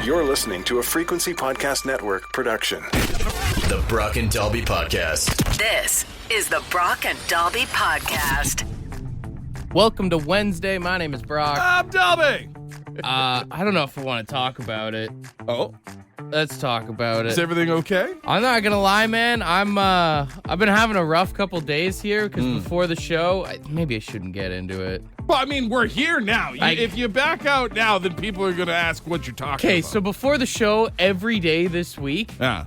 You're listening to a Frequency Podcast Network production. The Brock and Dalby Podcast. This is the Brock and Dalby Podcast. Welcome to Wednesday. My name is Brock. I'm Dalby. I don't know if I want to talk about it. Oh, Let's talk about is it. everything okay? I'm not gonna lie, man. I've been having a rough couple days here because before the show, maybe I shouldn't get into it. Well, I mean, we're here now. If you back out now, then people are going to ask what you're talking Okay, about. so before the show, every day this week, Yeah,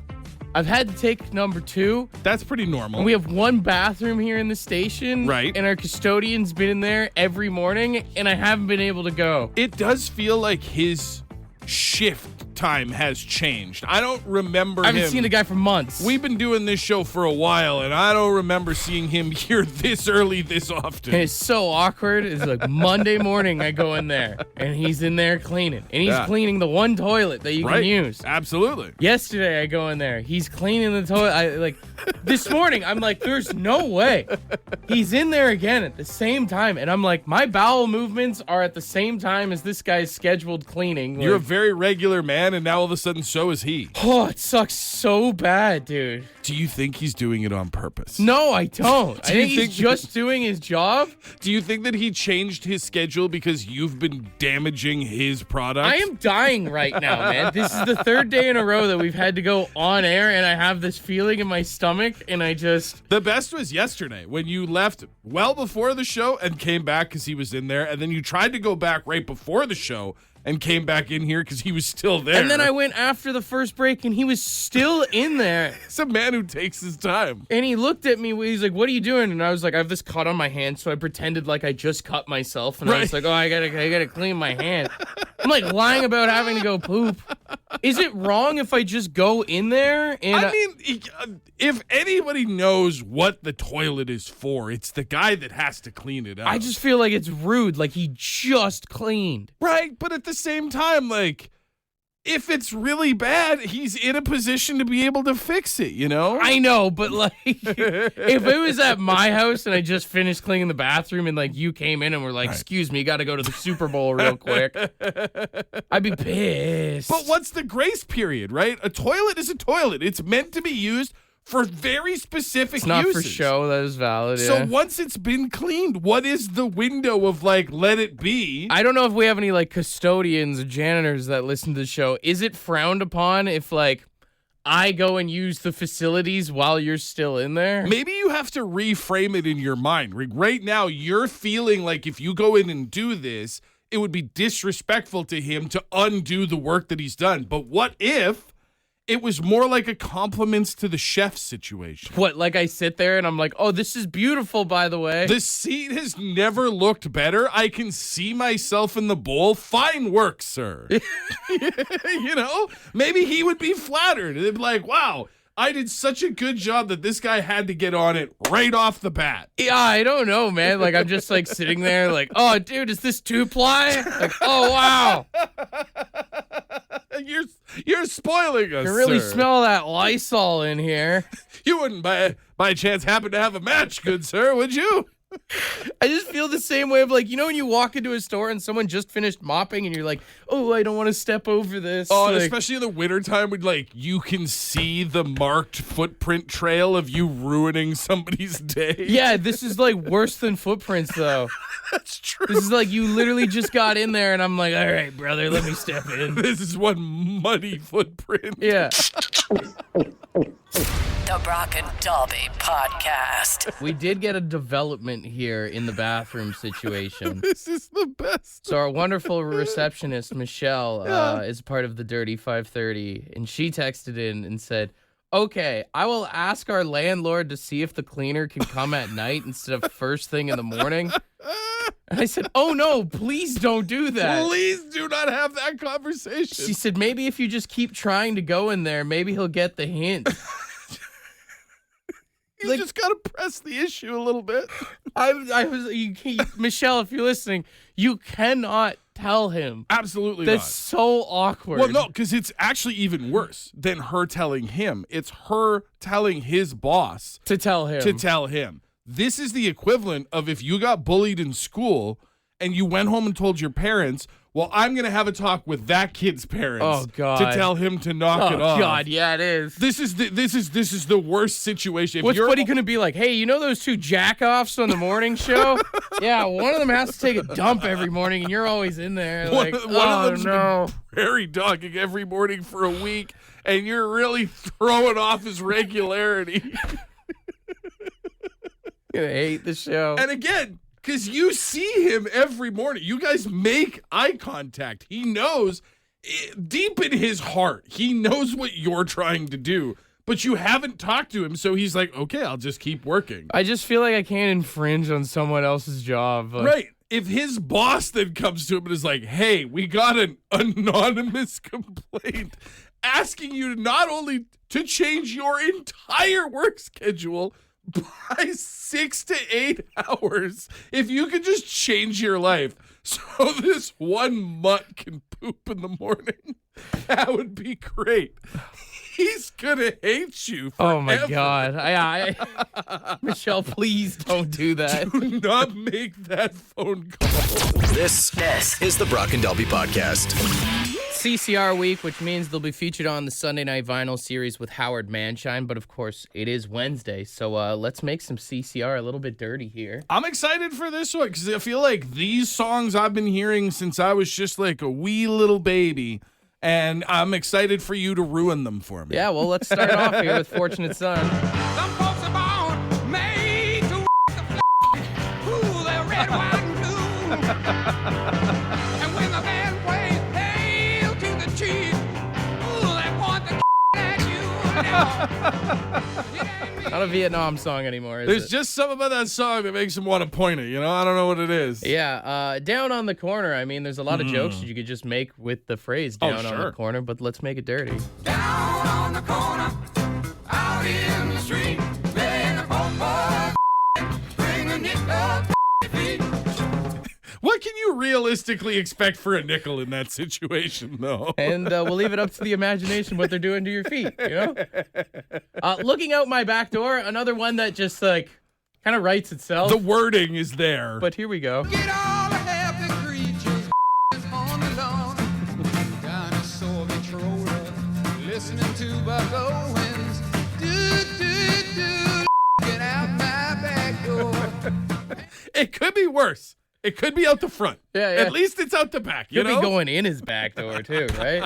I've had to take number 2. that's pretty normal. And we have one bathroom here in the station. Right. And our custodian's been in there every morning, and I haven't been able to go. It does feel like his shift time has changed. I don't remember I haven't him. seen the guy for months. We've been doing this show for a while, and I don't remember seeing him here this early, this often. And it's so awkward. It's like Monday morning I go in there and he's in there cleaning. And he's cleaning the one toilet that you Right. can use. Absolutely. Yesterday I go in there. He's cleaning the toilet. This morning I'm like, there's no way. He's in there again at the same time. And I'm like, my bowel movements are at the same time as this guy's scheduled cleaning. You're a Like, very regular man, and now all of a sudden so is he. oh, it sucks so bad, dude. Do you think he's doing it on purpose? No, I don't. I Do you think he's think- just doing his job. Do you think that he changed his schedule because you've been damaging his product? I am dying right now, man. This is the third day in a row that we've had to go on air, and I have this feeling in my stomach, and I just... The best was yesterday when you left well before the show and came back because he was in there, and then you tried to go back right before the show and came back in here because he was still there. And then I went after the first break, and he was still in there. It's a man who takes his time. And he looked at me, he's like, what are you doing? And I was like, I have this cut on my hand, so I pretended like I just cut myself, and I was Right. like, oh, I gotta clean my hand. I'm like lying about having to go poop. Is it wrong if I just go in there? And I mean, if anybody knows what the toilet is for, it's the guy that has to clean it up. I just feel like it's rude, like he just cleaned. Right, but at the same time, like, if it's really bad, he's in a position to be able to fix it, you know? I know, but like, if it was at my house and I just finished cleaning the bathroom and like you came in and were like, excuse me, got to go to the Super Bowl real quick, I'd be pissed. But what's the grace period, right? A toilet is a toilet. It's meant to be used for very specific it's not uses. for show. That is valid. So Yeah. once it's been cleaned, what is the window of like, let it be? I don't know if we have any like custodians or janitors that listen to the show. Is it frowned upon if like I go and use the facilities while you're still in there? Maybe you have to reframe it in your mind. Right now, you're feeling like if you go in and do this, it would be disrespectful to him to undo the work that he's done. But what if it was more like a compliments to the chef situation? What, like I sit there and I'm like, oh, this is beautiful, by the way. The seat has never looked better. I can see myself in the bowl. Fine work, sir. You know, maybe he would be flattered. They'd be like, wow, I did such a good job that this guy had to get on it right off the bat. Yeah, I don't know, man. Like, I'm just like sitting there like, oh, dude, is this 2-ply? Like, oh, wow. You're spoiling us, You really sir. smell that Lysol in here. You wouldn't by chance happen to have a match, good sir, would you? I just feel the same way of like, you know, when you walk into a store and someone just finished mopping and you're like, oh, I don't want to step over this. Oh, like, especially in the wintertime when, like, you can see the marked footprint trail of you ruining somebody's day. yeah, this is like worse than footprints, though. That's true. This is like you literally just got in there and I'm like, all right, brother, let me step in. This is one muddy footprint. Yeah. The Brock and Dalby Podcast. We did get a development here in the bathroom situation. This is the best. So our wonderful receptionist, Michelle, is part of the Dirty 530, and she texted in and said, okay, I will ask our landlord to see if the cleaner can come at night instead of first thing in the morning. And I said, oh no, please don't do that. Please do not have that conversation. She said, maybe if you just keep trying to go in there, maybe he'll get the hint. You just got to press the issue a little bit. Michelle, if you're listening, you cannot tell him. Absolutely That's not. so awkward. Well, no, because it's actually even worse than her telling him. It's her telling his boss To tell him. This is the equivalent of if you got bullied in school and you went home and told your parents, Well, I'm going to have a talk with that kid's parents to tell him to knock it off. Oh God, yeah, it is. This is the worst situation. What's Buddy going to be like? Hey, you know those two jack-offs on the morning show? Yeah, one of them has to take a dump every morning, and you're always in there. One of them's no. been prairie dogging every morning for a week, and you're really throwing off his regularity. I hate the show. And again, because you see him every morning. You guys make eye contact. He knows, deep in his heart, he knows what you're trying to do. But you haven't talked to him, so he's like, okay, I'll just keep working. I just feel like I can't infringe on someone else's job. Like, right. If his boss then comes to him and is like, hey, we got an anonymous complaint asking you not only to change your entire work schedule by 6 to 8 hours, if you could just change your life so this one mutt can poop in the morning, that would be great. He's gonna hate you forever. Oh my God. I Michelle, please don't do that. Do not make that phone call. This is the Brock and Dalby Podcast. CCR week, which means they'll be featured on the Sunday Night Vinyl series with Howard Manshine, but of course it is Wednesday, so let's make some CCR a little bit dirty here. I'm excited for this one because I feel like these songs I've been hearing since I was just like a wee little baby, and I'm excited for you to ruin them for me. Yeah, well, let's start off here with Fortunate Son. Some folks are born made to the flag, ooh, they're red, white, and blue. And when the band plays hail to the chief, ooh, they point the at you. Not a Vietnam song anymore, is There's it? just something about that song that makes him want to point it, you know? I don't know what it is. Yeah, down on the corner. I mean, there's a lot of jokes that you could just make with the phrase down on the sure. corner, but let's make it dirty. Down on the corner, out in the street, playing the popo, bring a nickel feet. What can you realistically expect for a nickel in that situation, though? And we'll leave it up to the imagination what they're doing to your feet, you know? Looking out my back door, another one that just, like, kind of writes itself. The wording is there. But here we go. Get all the happy creatures on the lawn. Dinosaur controller, listening to Buck Owens. Get out my back door. It could be worse. It could be out the front. Yeah. At least it's out the back, you Could know? be going in his back door, too, right?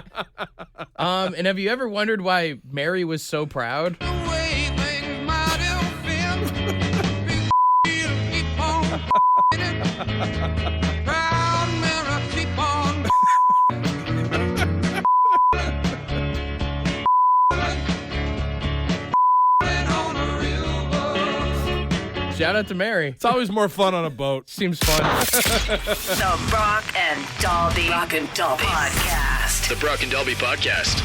And have you ever wondered why Mary was so proud? The way things might have been. Big keep on proud mirror, keep on. On a river. Shout out to Mary. It's always more fun on a boat. Seems fun. The Brock and Dalby Podcast. The Brock and Dalby Podcast.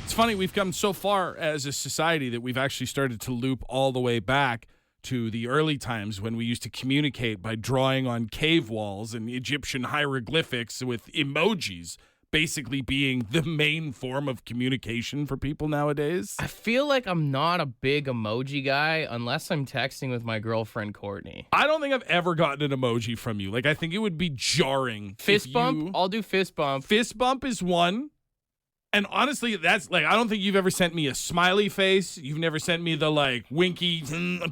It's funny, we've come so far as a society that we've actually started to loop all the way back to the early times when we used to communicate by drawing on cave walls and Egyptian hieroglyphics with emojis basically being the main form of communication for people nowadays. I feel like I'm not a big emoji guy unless I'm texting with my girlfriend, Courtney. I don't think I've ever gotten an emoji from you. Like, I think it would be jarring. Fist bump? I'll do fist bump. Fist bump is one. And honestly, that's like, I don't think you've ever sent me a smiley face. You've never sent me the like winky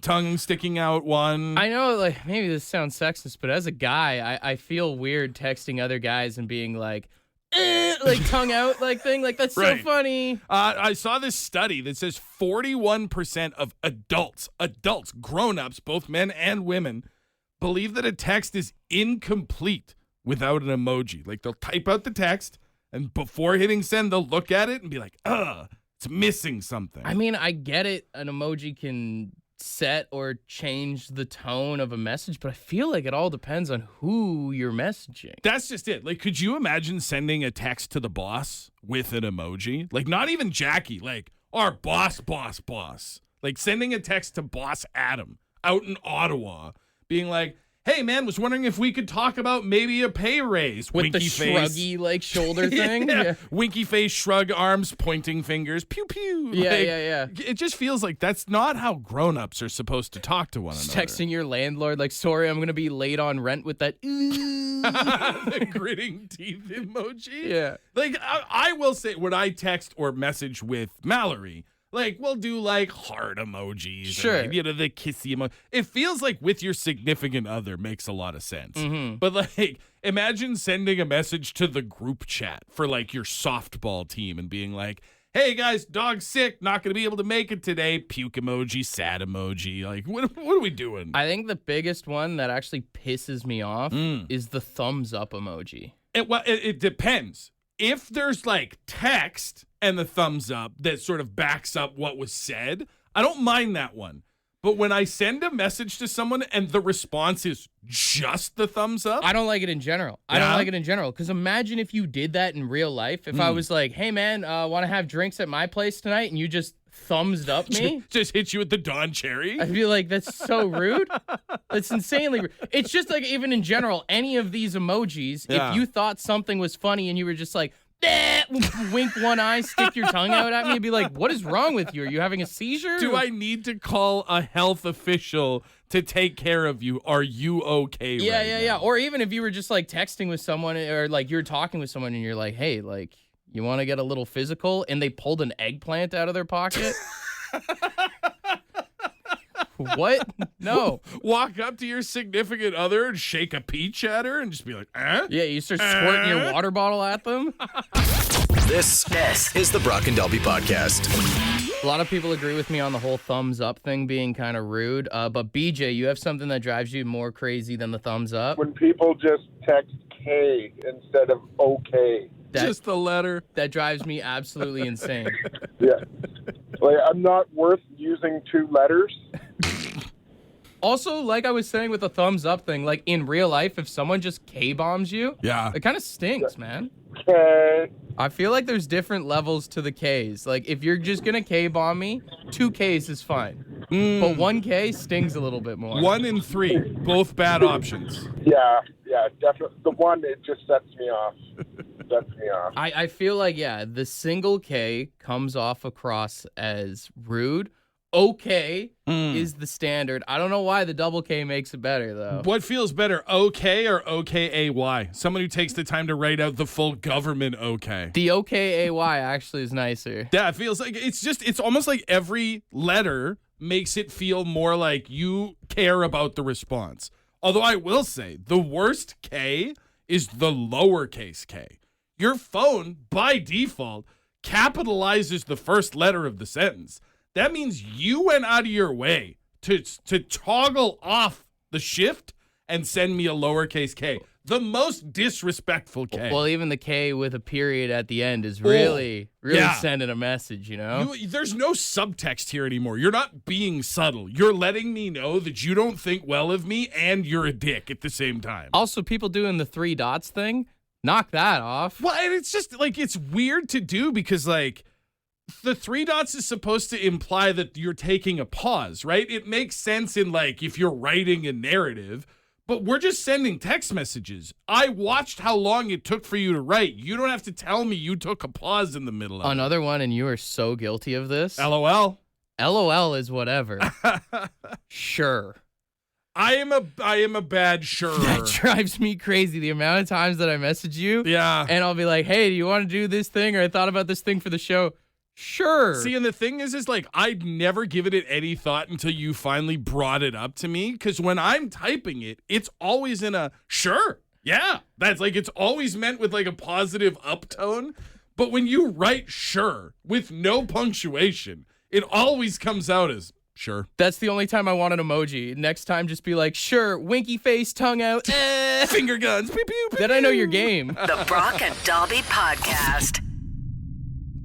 tongue sticking out one. I know, like, maybe this sounds sexist, but as a guy, I feel weird texting other guys and being like, like tongue out like thing. Like, that's Right. so funny. I saw this study that says 41% of adults, grown-ups, both men and women, believe that a text is incomplete without an emoji. Like, they'll type out the text, and before hitting send, they'll look at it and be like, it's missing something. I mean, I get it. An emoji can set or change the tone of a message, but I feel like it all depends on who you're messaging. That's just it. Like, could you imagine sending a text to the boss with an emoji? Like, not even Jackie, like, our boss. Like, sending a text to boss Adam out in Ottawa, being like, hey, man, was wondering if we could talk about maybe a pay raise. With Winky the face. shruggy, like, shoulder thing. Yeah. Winky face, shrug arms, pointing fingers, pew pew. Yeah. It just feels like that's not how grown-ups are supposed to talk to one Just another. texting your landlord, like, sorry, I'm going to be late on rent with that. The gritting teeth emoji. Yeah. Like, I will say, when I text or message with Mallory, like, we'll do, like, heart emojis. Sure. And, like, the kissy emoji. It feels like with your significant other makes a lot of sense. Mm-hmm. But, like, imagine sending a message to the group chat for, like, your softball team and being like, hey, guys, dog's sick, not going to be able to make it today. Puke emoji, sad emoji. Like, what are we doing? I think the biggest one that actually pisses me off is the thumbs up emoji. It depends. If there's like text and the thumbs up that sort of backs up what was said, I don't mind that one. But when I send a message to someone and the response is just the thumbs up, I don't like it in general. I don't like it in general. Because imagine if you did that in real life. If I was like, hey, man, want to have drinks at my place tonight? And you just thumbs up me? just hit you with the Don Cherry. I feel like that's so rude. That's insanely rude. It's just like, even in general, any of these emojis, Yeah. if you thought something was funny and you were just like, wink one eye, stick your tongue out at me, and be like, what is wrong with you? Are you having a seizure? Do I need to call a health official to take care of you? Are you okay right now? Or even if you were just like texting with someone, or like you're talking with someone and you're like, hey, like, you want to get a little physical? And they pulled an eggplant out of their pocket. What? No. Walk up to your significant other and shake a peach at her and just be like, eh? Yeah, you start squirting your water bottle at them. This is the Brock and Dalby Podcast. A lot of people agree with me on the whole thumbs up thing being kind of rude. But BJ, you have something that drives you more crazy than the thumbs up? When people just text K instead of OK. Just the letter. That drives me absolutely insane. Yeah. Like, I'm not worth using two letters. Also, like I was saying with the thumbs up thing, like in real life, if someone just K-bombs you, Yeah. it kind of stinks, man. K. I feel like there's different levels to the Ks. Like, if you're just going to K-bomb me, 2 Ks is fine. But 1 K stings a little bit more. 1 and 3, both bad options. Yeah, definitely. The one, it just sets me off. I feel like, yeah, the single K comes off across as rude. Okay is the standard. I don't know why the double K makes it better, though. What feels better, okay or OKAY? Someone who takes the time to write out the full government okay. The OKAY actually is nicer. Yeah, it feels like it's almost like every letter makes it feel more like you care about the response. Although I will say the worst K is the lowercase k. Your phone, by default, capitalizes the first letter of the sentence. That means you went out of your way to toggle off the shift and send me a lowercase k. The most disrespectful K. Well, even the K with a period at the end is really sending a message, you know? There's no subtext here anymore. You're not being subtle. You're letting me know that you don't think well of me and you're a dick at the same time. Also, people doing the 3 dots thing, knock that off. Well, and it's just like, it's weird to do because like the 3 dots is supposed to imply that you're taking a pause, right? It makes sense in like if you're writing a narrative, but we're just sending text messages. I watched how long it took for you to write. You don't have to tell me you took a pause in the middle of Another one, and you are so guilty of this. LOL. LOL is whatever. Sure. I am a bad sure. That drives me crazy. The amount of times that I message you. Yeah. And I'll be like, hey, do you want to do this thing? Or I thought about this thing for the show. Sure. See, and the thing is like, I'd never given it any thought until you finally brought it up to me. Because when I'm typing it, it's always in a sure. Yeah. That's like, it's always meant with like a positive uptone. But when you write sure with no punctuation, it always comes out as sure. That's the only time I want an emoji. Next time, just be like, sure, winky face, tongue out, Finger guns. Pew, pew, pew, Then I know pew. your game. The Brock and Dalby Podcast.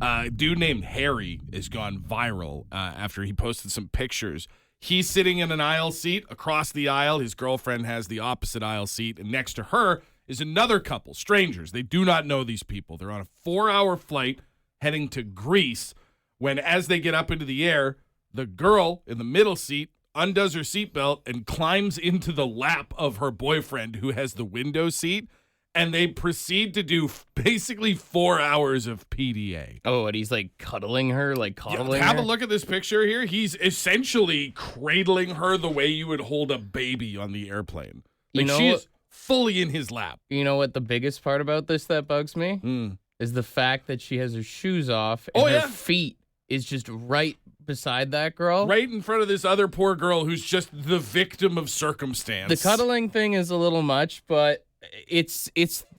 A dude named Harry has gone viral after he posted some pictures. He's sitting in an aisle seat across the aisle. His girlfriend has the opposite aisle seat. And next to her is another couple, strangers. They do not know these people. They're on a 4-hour flight heading to Greece when, as they get up into the air, the girl in the middle seat undoes her seatbelt, and climbs into the lap of her boyfriend who has the window seat. And they proceed to do basically 4 hours of PDA. Oh, and he's like cuddling her, like coddling Have her? a look at this picture here. He's essentially cradling her the way you would hold a baby on the airplane. Like, she is fully in his lap. You know what the biggest part about this that bugs me? Is the fact that she has her shoes off and her feet is just right beside that girl. Right in front of this other poor girl who's just the victim of circumstance. The cuddling thing is a little much, but it's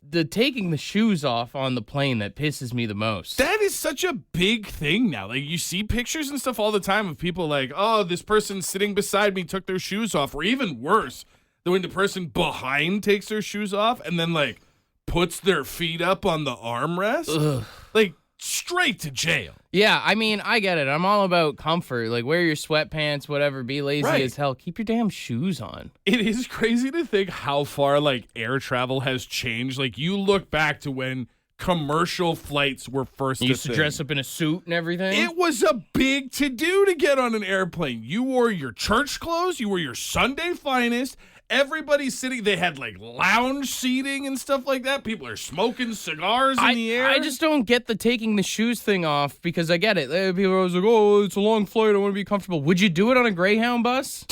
the taking the shoes off on the plane that pisses me the most. That is such a big thing now. Like, you see pictures and stuff all the time of people like, oh, this person sitting beside me took their shoes off. Or even worse, when the person behind takes their shoes off and then, like, puts their feet up on the armrest. Ugh. Like, straight to jail. Yeah, I mean, I get it. I'm all about comfort. Like, wear your sweatpants, whatever. Be lazy as hell. Keep your damn shoes on. It is crazy to think how far, like, air travel has changed. Like, you look back to when commercial flights were first You used to dress up in a suit and everything? It was a big to-do to get on an airplane. You wore your church clothes. You wore your Sunday finest. Everybody's sitting. They had, like, lounge seating and stuff like that. People are smoking cigars in the air. I just don't get the taking the shoes thing off because I get it. People are always like, oh, it's a long flight. I want to be comfortable. Would you do it on a Greyhound bus?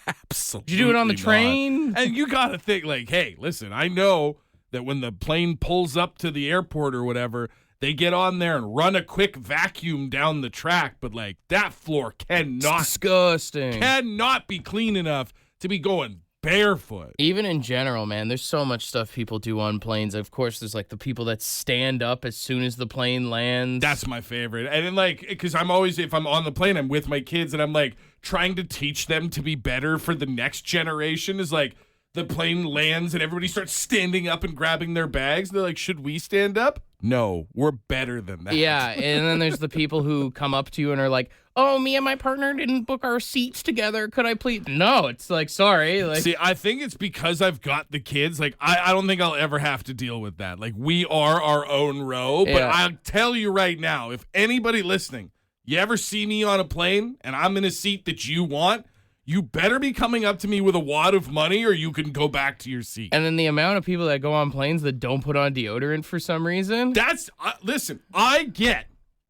Absolutely. Did you do it on the not. train? And you got to think, like, hey, listen, I know that when the plane pulls up to the airport or whatever, they get on there and run a quick vacuum down the track. But, like, that floor It's disgusting. cannot be clean enough to be going barefoot. Even in general, man, there's so much stuff people do on planes. Of course, there's like the people that stand up as soon as the plane lands. That's my favorite. And then, like, because I'm always, if I'm on the plane, I'm with my kids and I'm like trying to teach them to be better for the next generation. Is like the plane lands and everybody starts standing up and grabbing their bags. They're like, should we stand up? No, we're better than that. Yeah, and then there's the people who come up to you and are like, oh, me and my partner didn't book our seats together. Could I please? No, it's like, sorry. Like, see, I think it's because I've got the kids. Like, I don't think I'll ever have to deal with that. Like, we are our own row. But Yeah. I'll tell you right now, if anybody listening, you ever see me on a plane and I'm in a seat that you want, you better be coming up to me with a wad of money or you can go back to your seat. and then the amount of people that go on planes that don't put on deodorant for some reason. That's, listen, I get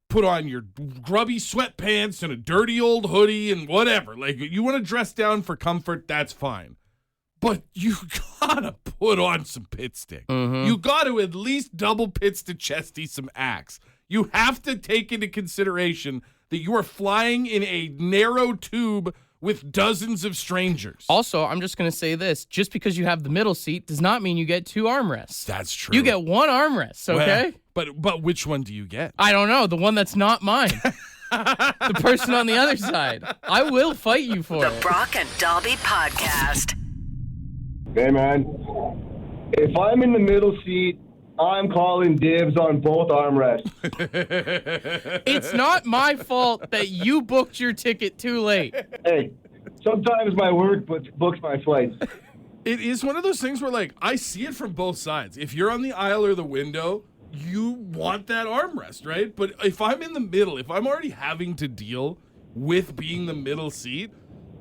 put on your grubby sweatpants and a dirty old hoodie and whatever. Like, you want to dress down for comfort, that's fine. But you gotta put on some pit stick. You gotta at least double pits to chesty some Axe. You have to take into consideration that you are flying in a narrow tube with dozens of strangers. Also, I'm just going to say this. Just because you have the middle seat does not mean you get two armrests. That's true. You get one armrest, okay? Well, but which one do you get? I don't know. The one that's not mine. The person on the other side. I will fight you for The it. Brock and Dobby Podcast. Hey, man. If I'm in the middle seat, I'm calling dibs on both armrests. It's not my fault that you booked your ticket too late. Hey, sometimes my work books my flights. It is one of those things where, like, I see it from both sides. If you're on the aisle or the window, you want that armrest, right? But if I'm in the middle, if I'm already having to deal with being the middle seat,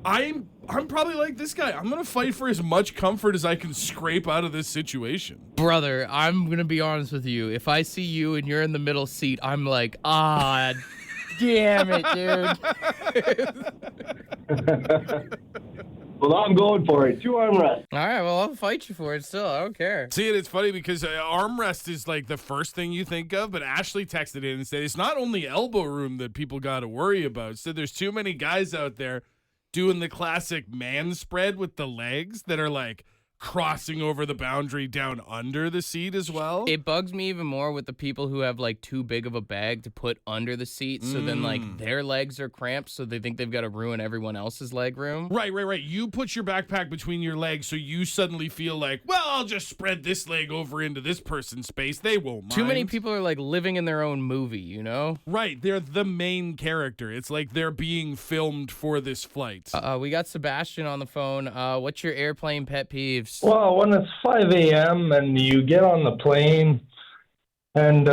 I'm probably like this guy. I'm going to fight for as much comfort as I can scrape out of this situation. Brother, I'm going to be honest with you. If I see you and you're in the middle seat, I'm like, damn it, dude. Well, I'm going for it. Two armrests. All right, well, I'll fight you for it still. I don't care. See, and it's funny because armrest is like the first thing you think of, but Ashley texted in and said it's not only elbow room that people got to worry about. So there's too many guys out there doing the classic man spread with the legs that are like crossing over the boundary down under the seat as well. It bugs me even more with the people who have like too big of a bag to put under the seat. So then like their legs are cramped. So they think they've got to ruin everyone else's leg room. Right. You put your backpack between your legs so you suddenly feel like, well, I'll just spread this leg over into this person's space. They won't mind. Too many people are like living in their own movie, you know? Right. They're the main character. It's like they're being filmed for this flight. We got Sebastian on the phone. What's your airplane pet peeves? Well, when it's 5 a.m. and you get on the plane and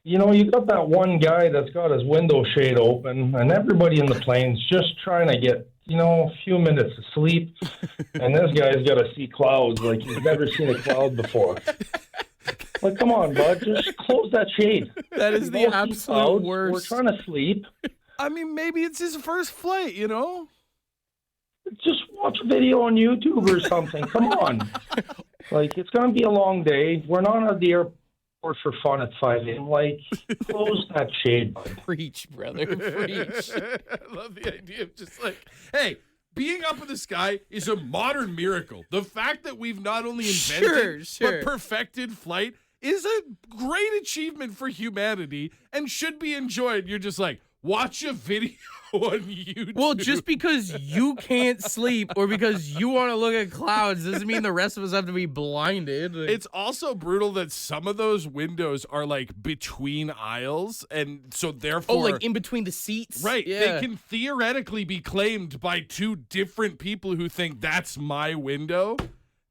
you know, you got that one guy that's got his window shade open, and everybody in the plane's just trying to get, you know, a few minutes of sleep. And this guy's got to see clouds like he's never seen a cloud before. Like, come on, bud, just close that shade. That is the absolute worst. We're trying to sleep. I mean, maybe it's his first flight, you know? Just watch a video on YouTube or something. Come on. Like, it's going to be a long day. We're not at the airport for fun at 5 a.m. Like, close that shade, bud. Preach, brother. Preach. I love the idea of just like, hey, being up in the sky is a modern miracle. The fact that we've not only invented but perfected flight is a great achievement for humanity and should be enjoyed. You're just like, watch a video on YouTube. Well, just because you can't sleep or because you want to look at clouds doesn't mean the rest of us have to be blinded. Like, it's also brutal that some of those windows are like between aisles, and so therefore, like in between the seats, right? Yeah. They can theoretically be claimed by two different people who think that's my window.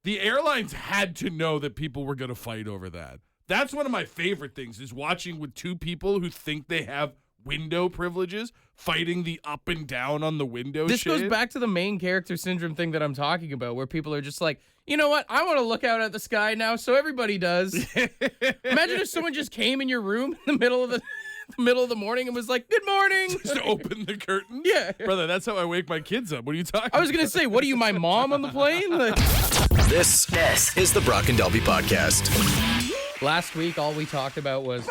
The airlines had to know that people were going to fight over that. That's one of my favorite things, is watching with two people who think they have window privileges fighting the up and down on the window. This goes back to the main character syndrome thing that I'm talking about, where people are just like, you know what, I want to look out at the sky now, so everybody does. Imagine if someone just came in your room in the middle of the morning and was like, good morning. Just open the curtains. Yeah. Brother, that's how I wake my kids up. What are you talking about? I was going to say, what are you, my mom on the plane? Like, This is the Brock and Delby podcast. last week, all we talked about was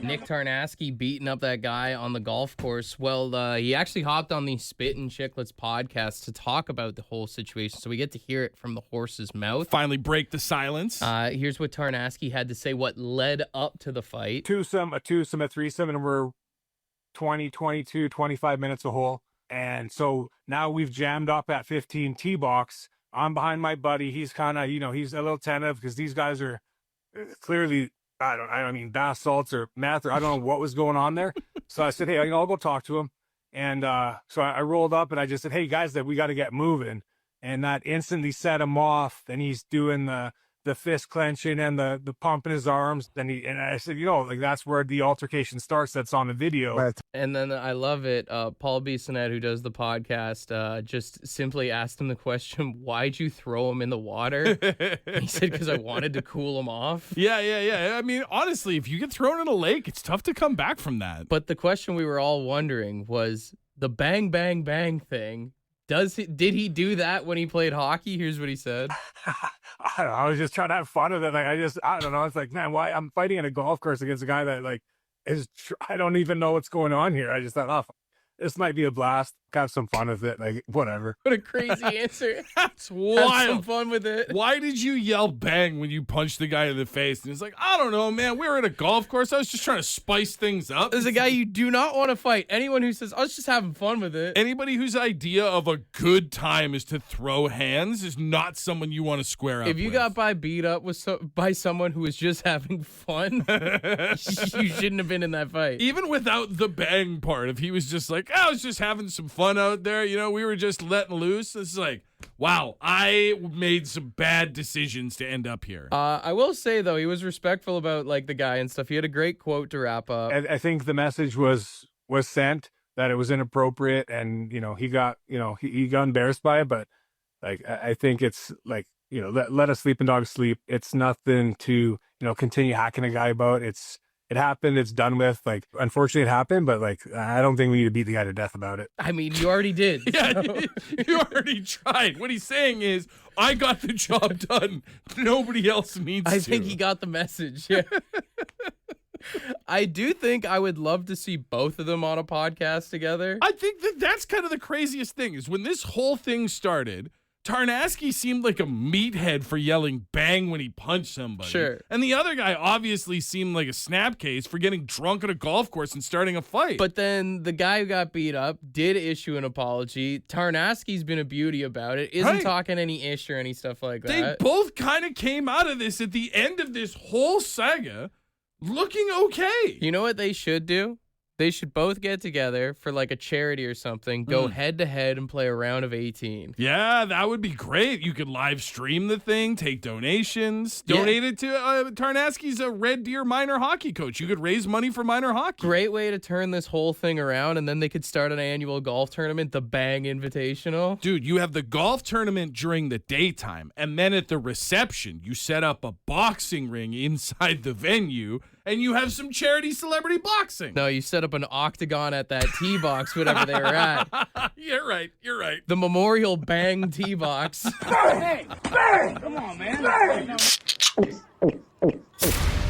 Nick Tarnasky beating up that guy on the golf course. Well, he actually hopped on the Spit and Chicklets podcast to talk about the whole situation, so we get to hear it from the horse's mouth. Finally break the silence. Here's what Tarnasky had to say, what led up to the fight. A twosome, a threesome, and we're 20, 22, 25 minutes a hole. And so now we've jammed up at 15 tee box. I'm behind my buddy. He's kind of, he's a little tentative because these guys are clearly, I mean, bath salts or meth, or I don't know what was going on there. So I said, hey, I'll go talk to him. And so I rolled up and I just said, hey, guys, that we got to get moving. And that instantly set him off. Then he's doing the fist clenching and the pump in his arms. And I said, like that's where the altercation starts. That's on the video. And then I love it. Paul Bissonnette, who does the podcast, just simply asked him the question, why'd you throw him in the water? And he said, because I wanted to cool him off. Yeah. I mean, honestly, if you get thrown in a lake, it's tough to come back from that. But the question we were all wondering was the bang, bang, bang thing. Did he do that when he played hockey? Here's what he said. I don't know. I was just trying to have fun with it. Like, I don't know. It's like, man, why I'm fighting in a golf course against a guy that like I don't even know what's going on here. I just thought, oh, this might be a blast. Have some fun with it. Like, whatever. What a crazy answer. That's wild. Have some fun with it. Why did you yell bang when you punched the guy in the face? And he's like, I don't know, man. We were at a golf course. I was just trying to spice things up. There's a guy you do not want to fight. Anyone who says, I was just having fun with it. Anybody whose idea of a good time is to throw hands is not someone you want to square up with. If you got beat up by someone who was just having fun, you shouldn't have been in that fight. Even without the bang part, if he was just like, I was just having some fun out there, we were just letting loose. It's like, wow, I made some bad decisions to end up here. I will say, though, he was respectful about like the guy and stuff. He had a great quote to wrap up. I think the message was sent that it was inappropriate, and he got he got embarrassed by it. But like I think it's like let a sleeping dog sleep. It's nothing to continue hacking a guy about. It happened. It's done with. Like, unfortunately, it happened, but like, I don't think we need to beat the guy to death about it. I mean, you already did. Yeah, you already tried. What he's saying is, I got the job done. Nobody else needs to. I think he got the message. Yeah. I do think I would love to see both of them on a podcast together. I think that's kind of the craziest thing is when this whole thing started, Tarnasky seemed like a meathead for yelling bang when he punched somebody. Sure. And the other guy obviously seemed like a snapcase for getting drunk at a golf course and starting a fight. But then the guy who got beat up did issue an apology. Tarnasky's been a beauty about it. Isn't talking any ish or any stuff like that. They both kind of came out of this at the end of this whole saga looking okay. You know what they should do? They should both get together for like a charity or something, go head to head and play a round of 18. Yeah, that would be great. You could live stream the thing, take donations, donate it to Tarnaski's a Red Deer minor hockey coach. You could raise money for minor hockey. Great way to turn this whole thing around, and then they could start an annual golf tournament, the Bang Invitational. Dude, you have the golf tournament during the daytime, and then at the reception, you set up a boxing ring inside the venue, and you have some charity celebrity boxing. No, you set up an octagon at that tee box, whatever they were at. You're right. The Memorial Bang tee box. Hey, bang! Come on, man. Bang!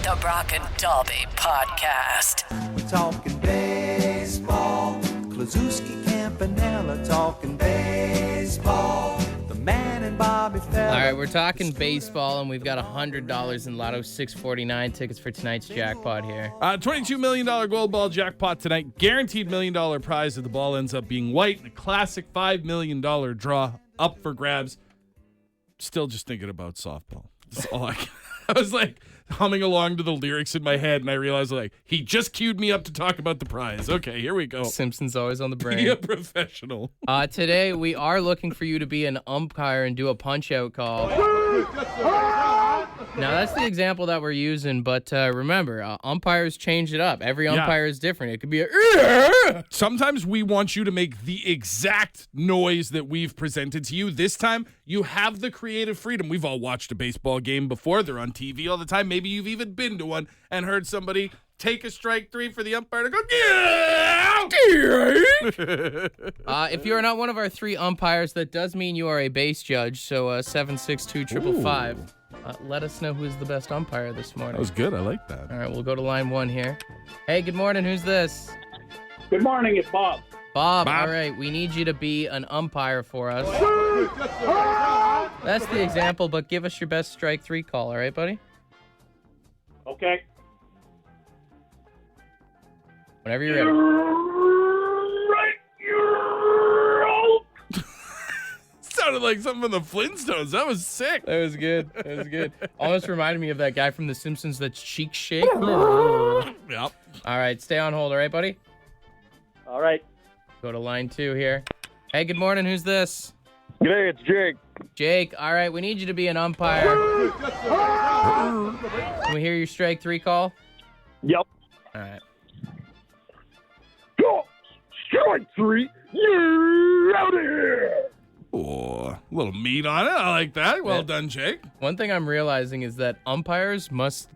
The Brock and Dalby Podcast. We're talking baseball. Klazuski, Campanella talking baseball. The man and Bobby Feller. All right, we're talking baseball, and we've got $100 in Lotto 649 tickets for tonight's jackpot here. $22 million gold ball jackpot tonight. Guaranteed $1 million prize if the ball ends up being white. And a classic $5 million draw up for grabs. Still just thinking about softball. That's all I was like humming along to the lyrics in my head, and I realized like he just queued me up to talk about the prize. Okay, here we go. Simpsons always on the brain. Be a professional. Today, we are looking for you to be an umpire and do a punch-out call. Now, that's the example that we're using, but remember, umpires change it up. Every umpire is different. It could be a... Sometimes we want you to make the exact noise that we've presented to you. This time, you have the creative freedom. We've all watched a baseball game before. They're on TV all the time. Maybe you've even been to one and heard somebody take a strike three for the umpire to go, if you're not one of our 3 umpires, that does mean you are a base judge, so 762-555. Let us know who's the best umpire this morning. That was good. I like that. All right, we'll go to line 1 here. Hey, good morning. Who's this? Good morning. It's Bob. Bob, all right. We need you to be an umpire for us. That's the example, but give us your best strike 3 call, all right, buddy? Okay. Whenever you're ready. Sounded like something from the Flintstones. That was sick. That was good. Almost reminded me of that guy from The Simpsons, that cheek shake. Yep. All right, stay on hold, all right, buddy? All right. Go to line 2 here. Hey, good morning. Who's this? G'day, it's Jake. Jake, all right, we need you to be an umpire. Can we hear your strike 3 call? Yep. All right. Strike 3. You're out of here. Oh, a little meat on it. I like that. Well done, Jake. One thing I'm realizing is that umpires must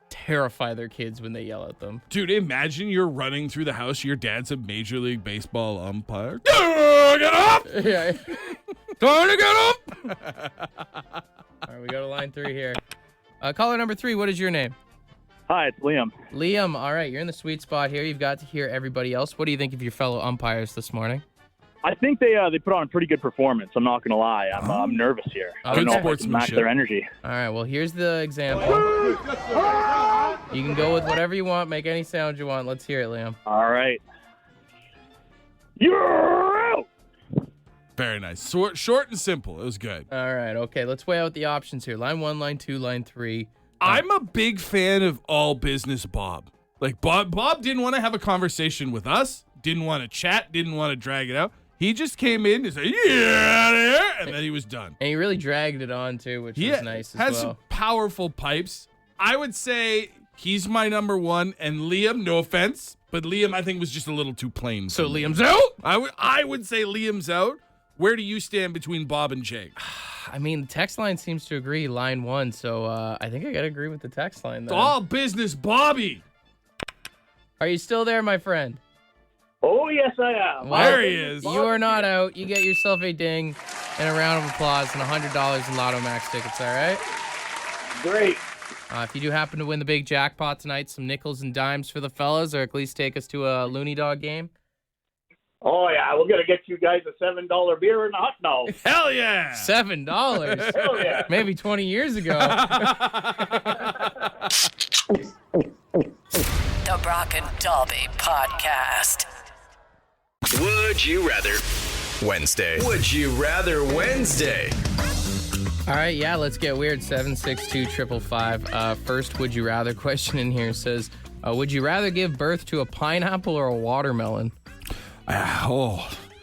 terrify their kids when they yell at them. Dude, imagine you're running through the house. Your dad's a Major League Baseball umpire. Get up! Yeah. Time to get up! All right, we go to line 3 here. Caller number 3, what is your name? Hi, it's Liam. Liam, all right, you're in the sweet spot here. You've got to hear everybody else. What do you think of your fellow umpires this morning? I think they put on a pretty good performance. I'm not gonna lie. I'm nervous here. I don't know if I can match their energy. All right, well, here's the example. You can go with whatever you want, make any sound you want. Let's hear it, Liam. All right. You're out. Very nice. Short and simple. It was good. All right, okay, let's weigh out the options here. Line 1, line 2, line 3. I'm a big fan of all business Bob. Like, Bob didn't want to have a conversation with us, didn't want to chat, didn't want to drag it out. He just came in and said, yeah, there, and then he was done. And he really dragged it on, too, which was nice as well. Has some powerful pipes. I would say he's my number 1, and Liam, no offense, but Liam, I think, was just a little too plain. So Liam's out? I would say Liam's out. Where do you stand between Bob and Jake? I mean, the text line seems to agree, line 1, so I think I got to agree with the text line, though. It's all business, Bobby. Are you still there, my friend? Oh, yes, I am. Well, there he is. You are not out. You get yourself a ding and a round of applause and $100 in Lotto Max tickets, all right? Great. If you do happen to win the big jackpot tonight, some nickels and dimes for the fellas, or at least take us to a Looney Dog game. Oh, yeah, we're going to get you guys a $7 beer and a hot dog. Hell yeah. $7? Hell yeah. Maybe 20 years ago. The Brock and Dalby Podcast. Would you rather Wednesday? Would you rather Wednesday? All right, yeah, let's get weird. 762-555. First, would you rather question in here says, Would you rather give birth to a pineapple or a watermelon?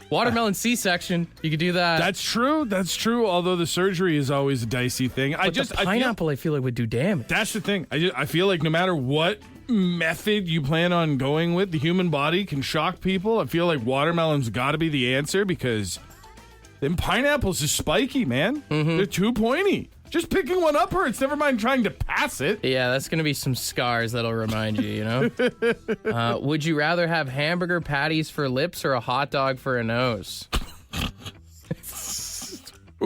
Watermelon C-section. You could do that. That's true. Although the surgery is always a dicey thing. But the pineapple, I feel like would do damage. That's the thing. I feel like no matter what method you plan on going with, the human body can shock people. I feel like watermelon's got to be the answer because them pineapples is spiky, man. Mm-hmm. They're too pointy. Just picking one up hurts. Never mind trying to pass it. Yeah, that's going to be some scars that'll remind you, you know? Would you rather have hamburger patties for lips or a hot dog for a nose?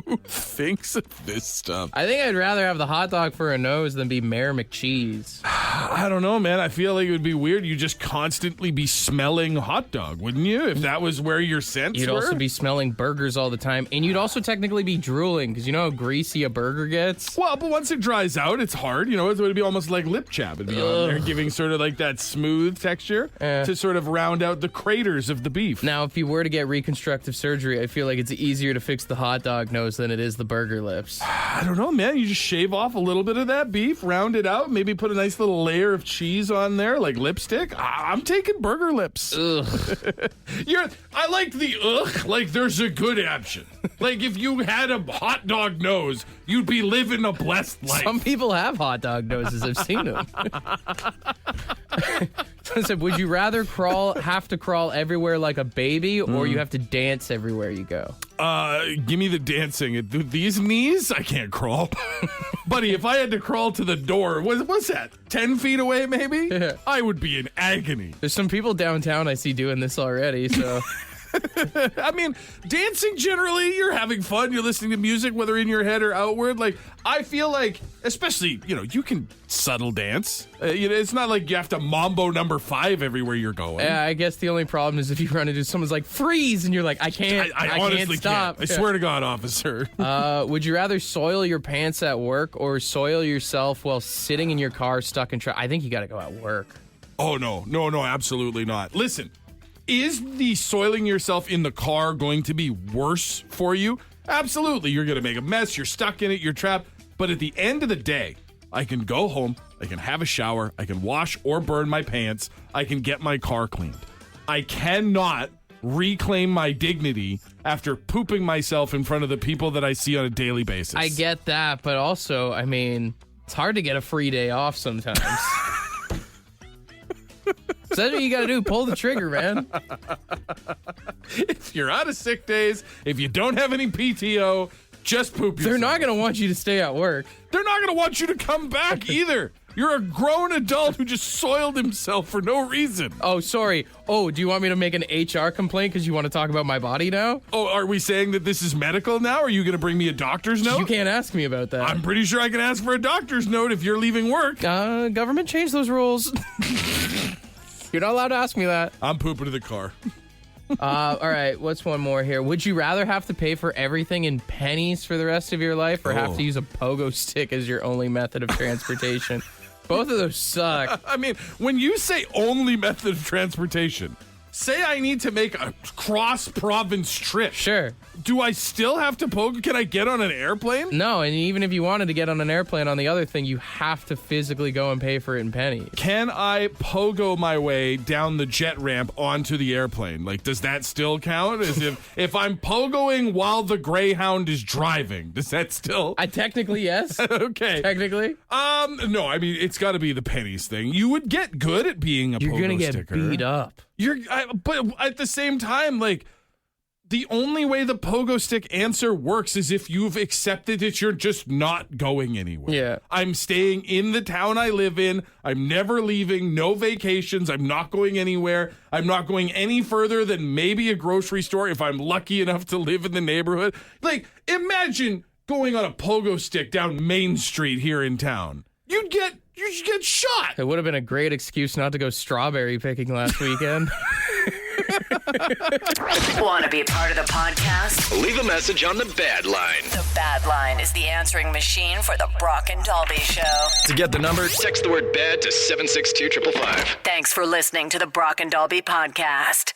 Who thinks of this stuff? I think I'd rather have the hot dog for a nose than be Mayor McCheese. I don't know, man. I feel like it would be weird. You'd just constantly be smelling hot dog, wouldn't you? If that was where your scents You'd were? also be smelling burgers all the time. And you'd also technically be drooling because you know how greasy a burger gets? Well, but once it dries out, it's hard. You know, it would be almost like lip chap. It'd be on there giving sort of like that smooth texture to sort of round out the craters of the beef. Now, if you were to get reconstructive surgery, I feel like it's easier to fix the hot dog nose than it is the burger lips. I don't know, man. You just shave off a little bit of that beef, round it out, maybe put a nice little layer of cheese on there, like lipstick. I'm taking burger lips. Ugh. I like the ugh, like there's a good option. Like if you had a hot dog nose, you'd be living a blessed life. Some people have hot dog noses. I've seen them. So I said, would you rather have to crawl everywhere like a baby, or you have to dance everywhere you go? Give me the dancing. These knees, I can't crawl. Buddy, if I had to crawl to the door, what's that? 10 feet away, maybe? Yeah. I would be in agony. There's some people downtown I see doing this already, so... I mean, dancing generally, you're having fun. You're listening to music, whether in your head or outward. Like, I feel like, especially, you can subtle dance. It's not like you have to mambo number 5 everywhere you're going. Yeah, I guess the only problem is if you run into someone's like, freeze, and you're like, I can't honestly stop. can't. I swear to God, officer. Would you rather soil your pants at work or soil yourself while sitting in your car stuck in traffic? I think you got to go at work. Oh, no, absolutely not. Listen. Is the soiling yourself in the car going to be worse for you? Absolutely. You're going to make a mess. You're stuck in it. You're trapped. But at the end of the day, I can go home. I can have a shower. I can wash or burn my pants. I can get my car cleaned. I cannot reclaim my dignity after pooping myself in front of the people that I see on a daily basis. I get that. But also, I mean, it's hard to get a free day off sometimes. So that's what you gotta do. Pull the trigger, man. If you're out of sick days, if you don't have any PTO, just poop yourself. They're not gonna want you to stay at work. They're not gonna want you to come back either. You're a grown adult who just soiled himself for no reason. Oh, sorry. Oh, do you want me to make an HR complaint because you want to talk about my body now? Oh, are we saying that this is medical now? Are you going to bring me a doctor's note? You can't ask me about that. I'm pretty sure I can ask for a doctor's note if you're leaving work. Government changed those rules. You're not allowed to ask me that. I'm pooping to the car. All right, what's one more here? Would you rather have to pay for everything in pennies for the rest of your life or have to use a pogo stick as your only method of transportation? Both of those suck. I mean, when you say only method of transportation, say I need to make a cross-province trip. Sure. Do I still have to pogo? Can I get on an airplane? No, and even if you wanted to get on an airplane on the other thing, you have to physically go and pay for it in pennies. Can I pogo my way down the jet ramp onto the airplane? Like, does that still count? As if I'm pogoing while the Greyhound is driving, does that still? Technically, yes. Okay. Technically? No, I mean, it's got to be the pennies thing. You would get good at being a pogo sticker. You're going to get beat up. But at the same time, like, the only way the pogo stick answer works is if you've accepted that you're just not going anywhere. Yeah. I'm staying in the town I live in. I'm never leaving. No vacations. I'm not going anywhere. I'm not going any further than maybe a grocery store if I'm lucky enough to live in the neighborhood. Like, imagine going on a pogo stick down Main Street here in town. You should get shot. It would have been a great excuse not to go strawberry picking last weekend. Want to be a part of the podcast? Leave a message on the Bad Line. The Bad Line is the answering machine for the Brock and Dalby Show. To get the number, text the word BAD to 762-555. Thanks for listening to the Brock and Dalby podcast.